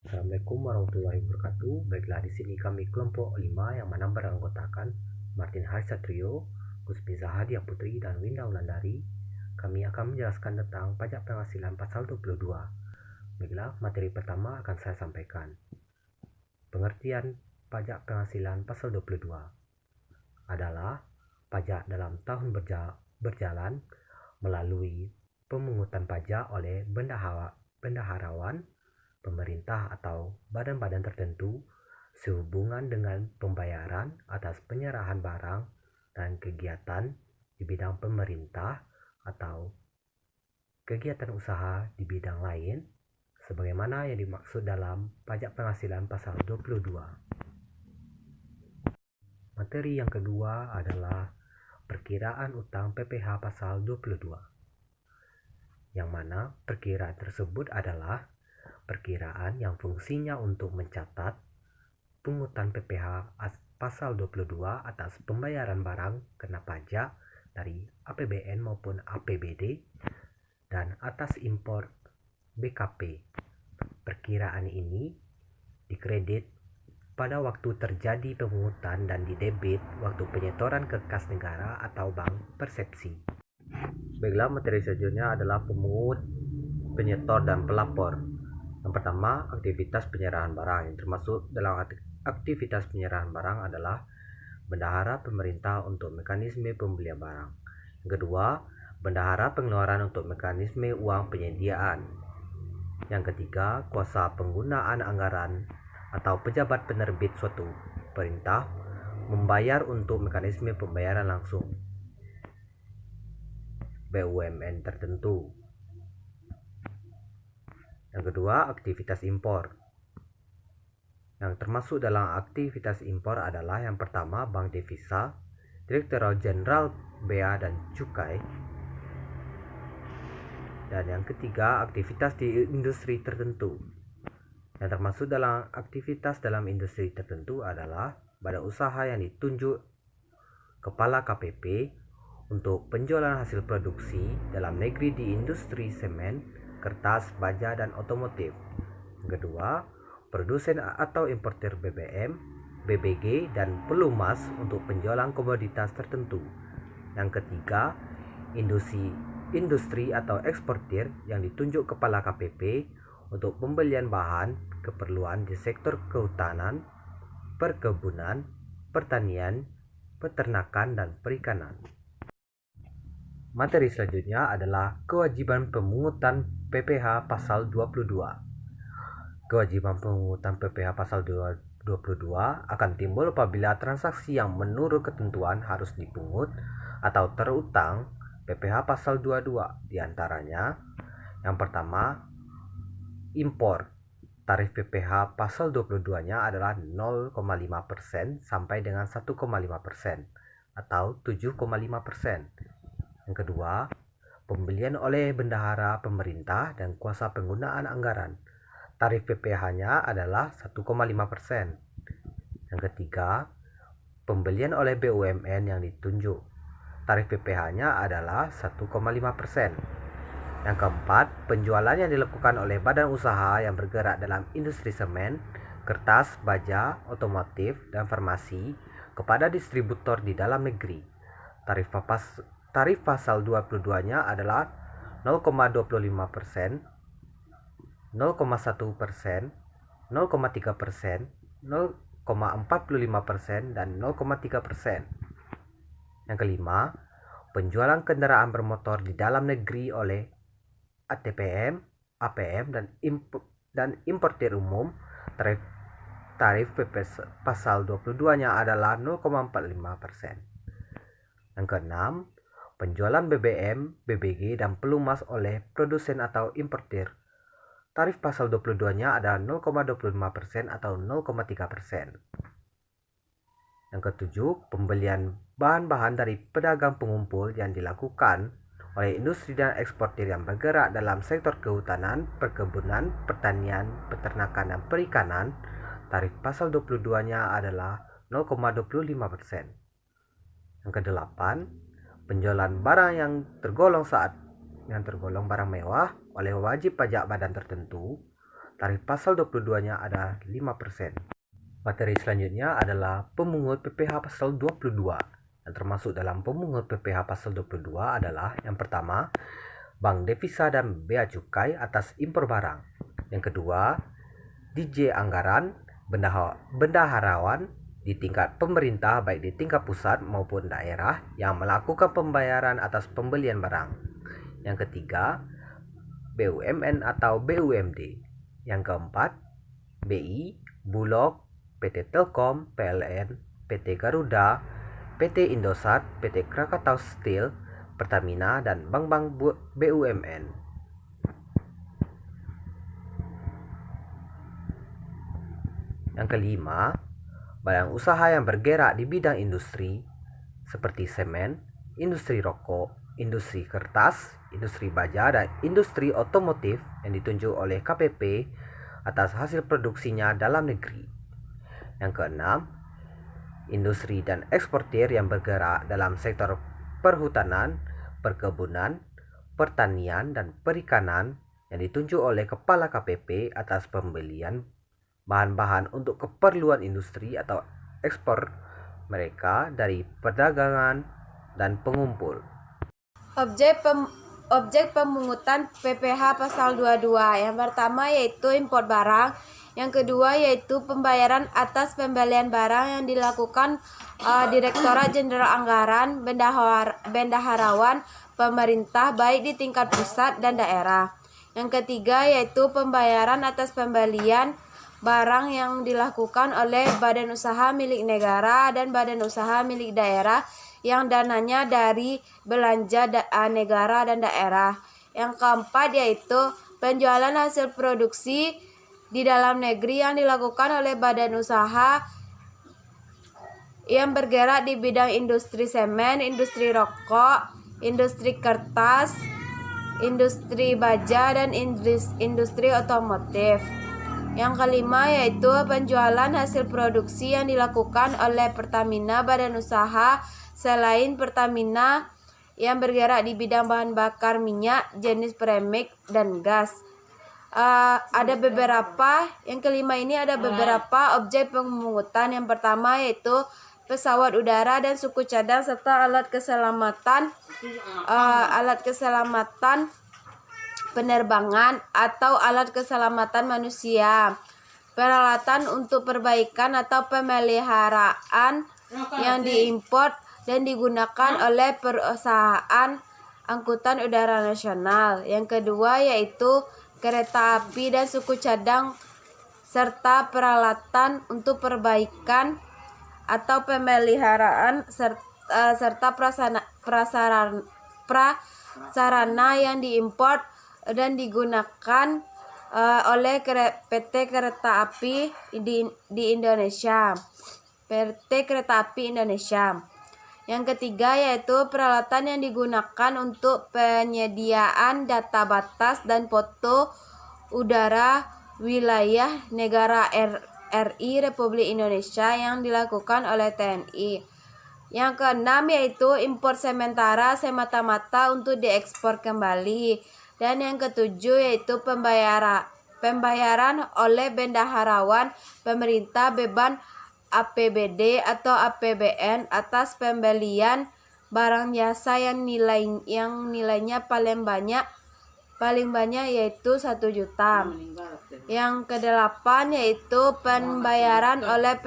Assalamualaikum warahmatullahi wabarakatuh. Baiklah, di sini kami kelompok 5 yang mana beranggotakan Martin Harisatrio, Kusmi Zahadia Putri, dan Winda Wulandari. Kami akan menjelaskan tentang pajak penghasilan pasal 22. Baiklah, materi pertama akan saya sampaikan. Pengertian pajak penghasilan pasal 22 adalah pajak dalam tahun berjalan melalui pemungutan pajak oleh bendaharawan, pemerintah atau badan-badan tertentu sehubungan dengan pembayaran atas penyerahan barang dan kegiatan di bidang pemerintah atau kegiatan usaha di bidang lain sebagaimana yang dimaksud dalam pajak penghasilan pasal 22. Materi yang kedua adalah perkiraan utang PPh pasal 22, yang mana perkiraan tersebut adalah perkiraan yang fungsinya untuk mencatat pungutan PPh pasal 22 atas pembayaran barang kena pajak dari APBN maupun APBD dan atas impor BKP. Perkiraan ini dikredit pada waktu terjadi pemungutan dan didebit waktu penyetoran ke kas negara atau bank persepsi. Baiklah, materi selanjutnya adalah pemungut, penyetor, dan pelapor. Yang pertama, aktivitas penyerahan barang. Yang termasuk dalam aktivitas penyerahan barang adalah bendahara pemerintah untuk mekanisme pembelian barang. Yang kedua, bendahara pengeluaran untuk mekanisme uang penyediaan. Yang ketiga, kuasa penggunaan anggaran atau pejabat penerbit suatu perintah membayar untuk mekanisme pembayaran langsung BUMN tertentu. Yang kedua, aktivitas impor. Yang termasuk dalam aktivitas impor adalah yang pertama, Bank Devisa, Direktorat Jenderal Bea dan Cukai. Dan yang ketiga, aktivitas di industri tertentu. Yang termasuk dalam aktivitas dalam industri tertentu adalah badan usaha yang ditunjuk Kepala KPP untuk penjualan hasil produksi dalam negeri di industri semen, kertas, baja, dan otomotif. Yang kedua, produsen atau importer BBM, BBG, dan pelumas untuk penjualan komoditas tertentu. Yang ketiga, industri atau eksportir yang ditunjuk Kepala KPP untuk pembelian bahan keperluan di sektor kehutanan, perkebunan, pertanian, peternakan, dan perikanan. Materi selanjutnya adalah kewajiban pemungutan PPh pasal 22. Kewajiban pemungutan PPh pasal 22 akan timbul apabila transaksi yang menurut ketentuan harus dipungut atau terutang PPh pasal 22, diantaranya yang pertama, impor. Tarif PPh pasal 22-nya adalah 0,5% sampai dengan 1,5% atau 7,5%. Yang kedua, pembelian oleh bendahara pemerintah dan kuasa penggunaan anggaran. Tarif PPh-nya adalah 1,5%. Yang ketiga, pembelian oleh BUMN yang ditunjuk. Tarif PPh-nya adalah 1,5%. Yang keempat, penjualan yang dilakukan oleh badan usaha yang bergerak dalam industri semen, kertas, baja, otomotif, dan farmasi kepada distributor di dalam negeri. Tarif pasal 22-nya adalah 0,25%, 0,1%, 0,3%, 0,45%, dan 0,3%. Yang kelima, penjualan kendaraan bermotor di dalam negeri oleh ATPM, APM, dan importir umum. Tarif PP pasal 22-nya adalah 0,45%. Yang keenam, penjualan BBM, BBG, dan pelumas oleh produsen atau importir. Tarif pasal 22-nya adalah 0,25% atau 0,3%. Yang ketujuh, pembelian bahan-bahan dari pedagang pengumpul yang dilakukan oleh industri dan eksportir yang bergerak dalam sektor kehutanan, perkebunan, pertanian, peternakan, dan perikanan. Tarif pasal 22-nya adalah 0,25%. Yang kedelapan, penjualan barang yang tergolong barang mewah oleh wajib pajak badan tertentu. tarif pasal 22-nya ada 5%. Materi selanjutnya adalah pemungut PPh pasal 22. Yang termasuk dalam pemungut PPh pasal 22 adalah yang pertama, bank devisa dan bea cukai atas impor barang. Yang kedua, DJ anggaran bendaharawan di tingkat pemerintah baik di tingkat pusat maupun daerah yang melakukan pembayaran atas pembelian barang. Yang ketiga, BUMN atau BUMD. Yang keempat, BI, Bulog, PT Telkom, PLN, PT Garuda, PT Indosat, PT Krakatau Steel, Pertamina, dan bank-bank BUMN. Yang kelima, badan usaha yang bergerak di bidang industri seperti semen, industri rokok, industri kertas, industri baja, dan industri otomotif yang ditunjuk oleh KPP atas hasil produksinya dalam negeri. Yang keenam, industri dan eksportir yang bergerak dalam sektor perhutanan, perkebunan, pertanian, dan perikanan yang ditunjuk oleh Kepala KPP atas pembelian bahan-bahan untuk keperluan industri atau ekspor mereka dari perdagangan dan pengumpul. Objek pemungutan PPh pasal 22. Yang pertama yaitu impor barang, yang kedua yaitu pembayaran atas pembelian barang yang dilakukan Direktorat Jenderal Anggaran Bendaharawan pemerintah baik di tingkat pusat dan daerah. Yang ketiga yaitu pembayaran atas pembelian barang yang dilakukan oleh badan usaha milik negara dan badan usaha milik daerah yang dananya dari belanja negara dan daerah. Yang keempat yaitu penjualan hasil produksi di dalam negeri yang dilakukan oleh badan usaha yang bergerak di bidang industri semen, industri rokok, industri kertas, industri baja, dan industri otomotif. Yang kelima yaitu penjualan hasil produksi yang dilakukan oleh Pertamina badan usaha selain Pertamina yang bergerak di bidang bahan bakar minyak, jenis premix, dan gas. Ada beberapa, yang kelima ini ada beberapa objek pemungutan. Yang pertama yaitu pesawat udara dan suku cadang serta alat keselamatan penerbangan atau alat keselamatan manusia, peralatan untuk perbaikan atau pemeliharaan yang diimpor dan digunakan oleh perusahaan angkutan udara nasional. Yang kedua yaitu kereta api dan suku cadang serta peralatan untuk perbaikan atau pemeliharaan serta prasarana yang diimpor dan digunakan oleh PT Kereta Api di Indonesia. PT Kereta Api Indonesia. Yang ketiga yaitu peralatan yang digunakan untuk penyediaan data batas dan foto udara wilayah negara RI Republik Indonesia yang dilakukan oleh TNI. Yang keenam yaitu impor sementara semata-mata untuk diekspor kembali. Dan yang ketujuh yaitu pembayaran oleh bendaharawan pemerintah beban APBD atau APBN atas pembelian barang jasa yang nilainya paling banyak yaitu 1 juta. Yang kedelapan yaitu pembayaran oleh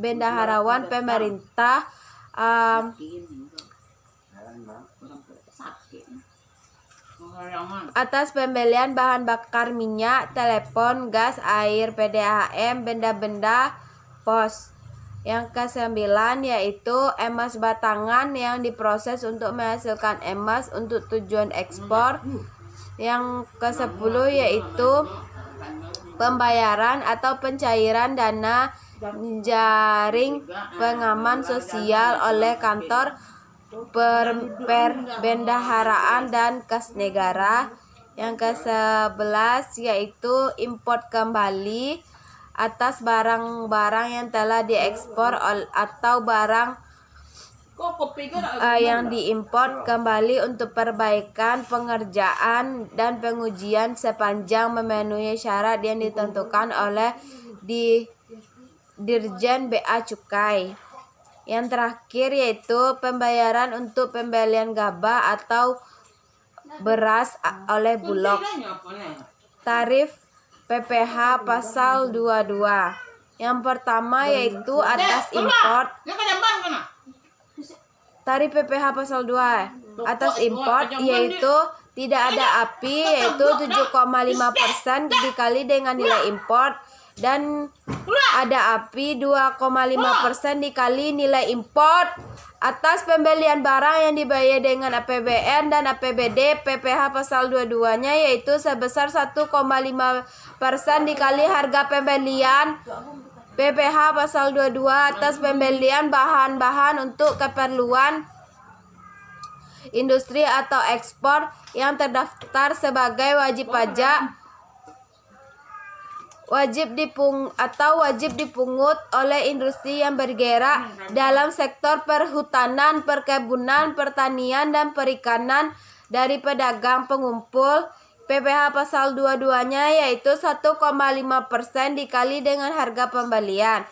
bendaharawan pemerintah atas pembelian bahan bakar minyak, telepon, gas, air, PDAM, benda-benda pos. Yang kesembilan yaitu emas batangan yang diproses untuk menghasilkan emas untuk tujuan ekspor. Yang ke-10 yaitu pembayaran atau pencairan dana jaring pengaman sosial oleh kantor perbendaharaan dan kas negara. Yang ke-11 yaitu import kembali atas barang-barang yang telah diekspor atau barang yang diimpor kembali untuk perbaikan, pengerjaan, dan pengujian sepanjang memenuhi syarat yang ditentukan oleh Dirjen Bea Cukai. Yang terakhir yaitu pembayaran untuk pembelian gabah atau beras oleh Bulog. Tarif PPh pasal 22. Yang pertama yaitu atas import. Tarif PPh pasal 2 atas import yaitu tidak ada API yaitu 7,5% dikali dengan nilai import, dan ada API 2,5% dikali nilai import atas pembelian barang yang dibayar dengan APBN dan APBD. PPh pasal 22-nya yaitu sebesar 1,5% dikali harga pembelian. PPh pasal 22 atas pembelian bahan-bahan untuk keperluan industri atau ekspor yang terdaftar sebagai wajib pajak, wajib dipungut oleh industri yang bergerak dalam sektor perhutanan, perkebunan, pertanian, dan perikanan dari pedagang pengumpul. PPh pasal 22-nya yaitu 1,5% dikali dengan harga pembelian.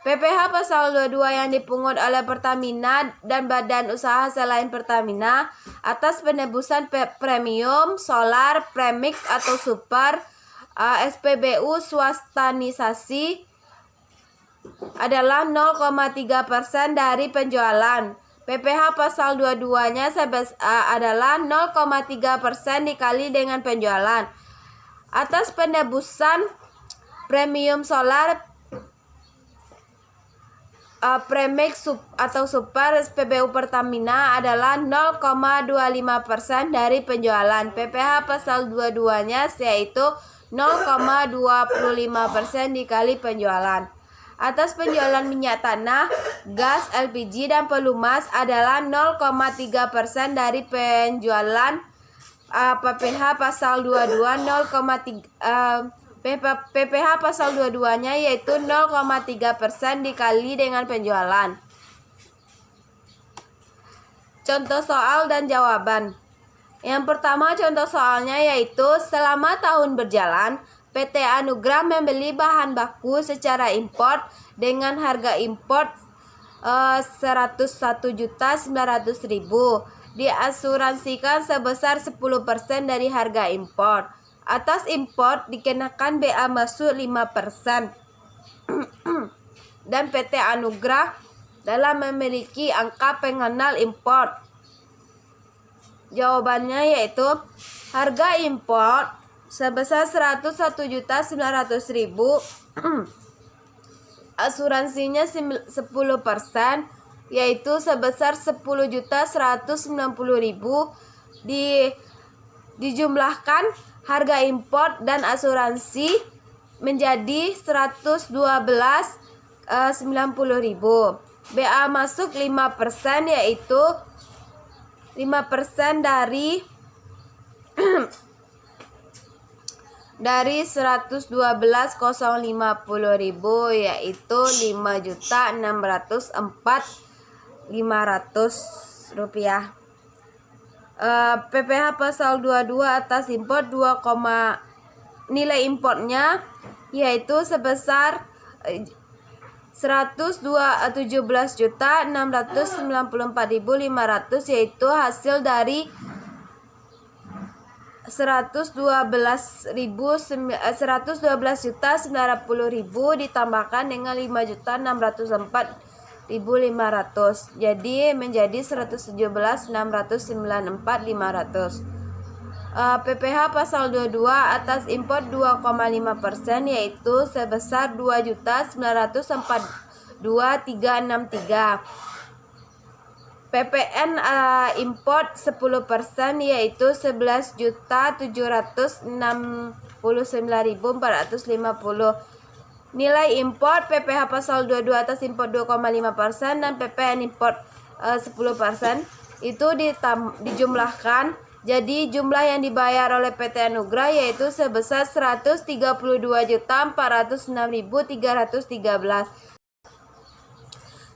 PPh pasal 22 yang dipungut oleh Pertamina dan badan usaha selain Pertamina atas penebusan premium, solar, premix atau super, SPBU swastanisasi adalah 0,3% dari penjualan. PPh pasal 22-nya adalah 0,3% dikali dengan penjualan. Atas penebusan premium solar, premix atau super, SPBU Pertamina adalah 0,25% dari penjualan. PPh pasal 22-nya yaitu 0,25% dikali penjualan. Atas penjualan minyak tanah, gas, LPG, dan pelumas adalah 0,3% dari penjualan. PPh pasal 22 PPh pasal 22-nya yaitu 0,3% dikali dengan penjualan. Contoh soal dan jawaban. Yang pertama contoh soalnya yaitu selama tahun berjalan PT Anugrah membeli bahan baku secara import dengan harga import 101.900.000, diasuransikan sebesar 10% dari harga import. Atas import dikenakan bea masuk 5%. Dan PT Anugrah dalam memiliki angka pengenal import. Jawabannya yaitu harga import sebesar 101.900.000, asuransinya 10%, yaitu sebesar 10.190.000, dijumlahkan harga import dan asuransi menjadi 112.90.000. BA masuk 5%, yaitu 5% dari 112.050.000, yaitu 5.604.500 rupiah. PPh pasal 22 atas import nilai importnya yaitu sebesar 117.694.500, yaitu hasil dari 112.900.000 ditambahkan dengan 5.604.500, jadi menjadi 117.694.500. PPh pasal 22 atas import 2,5%, yaitu sebesar 2.942.363. PPN import 10%, yaitu 11.769.450. Nilai import PPh pasal 22 atas import 2,5% dan PPN import 10% itu dijumlahkan. Jadi jumlah yang dibayar oleh PT Anugrah yaitu sebesar 132.406.313.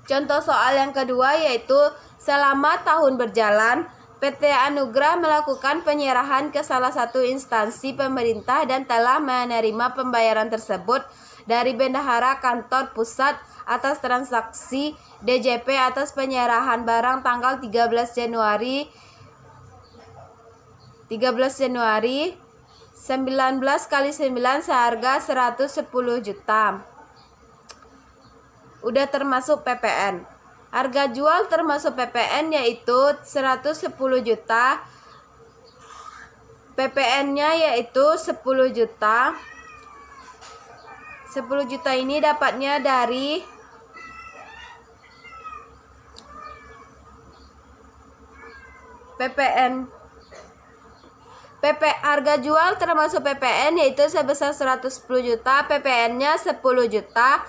Contoh soal yang kedua yaitu selama tahun berjalan, PT Anugrah melakukan penyerahan ke salah satu instansi pemerintah dan telah menerima pembayaran tersebut dari Bendahara Kantor Pusat atas transaksi DJP atas penyerahan barang tanggal 13 Januari 19 kali 9 seharga 110 juta. Udah termasuk PPN. Harga jual termasuk PPN yaitu 110 juta. PPN-nya yaitu 10 juta. 10 juta ini dapatnya dari PPN. Harga jual termasuk PPN yaitu sebesar 110 juta, PPN-nya 10 juta.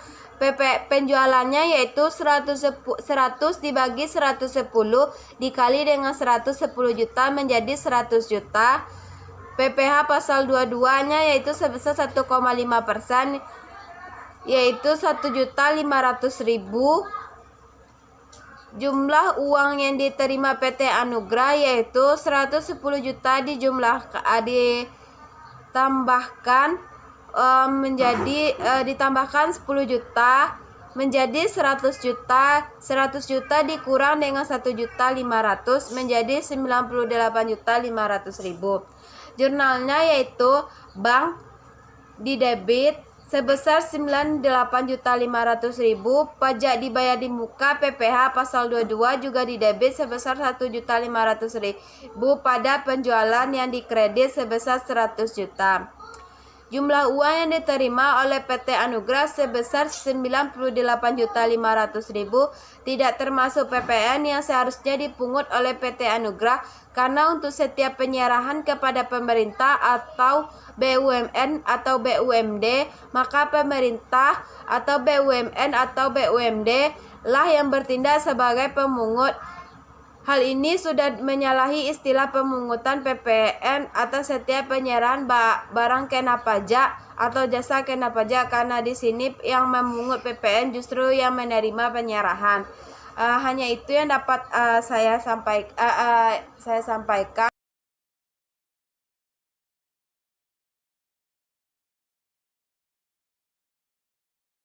Penjualannya yaitu 100 dibagi 110 dikali dengan 110 juta menjadi 100 juta. PPh pasal 22-nya yaitu sebesar 1,5%, yaitu 1.500.000. Jumlah uang yang diterima PT Anugrah yaitu 110 juta ditambahkan 10 juta menjadi 100 juta. 100 juta dikurang dengan 1.500.000 menjadi 98.500.000. Jurnalnya yaitu bank didebit sebesar 98.500.000, pajak dibayar di muka PPh pasal 22 juga didebit sebesar 1.500.000 pada penjualan yang dikredit sebesar 100 juta. Jumlah uang yang diterima oleh PT Anugrah sebesar 98.500.000 tidak termasuk PPN yang seharusnya dipungut oleh PT Anugrah karena untuk setiap penyerahan kepada pemerintah atau BUMN atau BUMD, maka pemerintah atau BUMN atau BUMD lah yang bertindak sebagai pemungut. Hal ini sudah menyalahi istilah pemungutan PPN atas setiap penyerahan barang kena pajak atau jasa kena pajak, karena di sini yang memungut PPN justru yang menerima penyerahan. Hanya itu yang dapat saya sampaikan.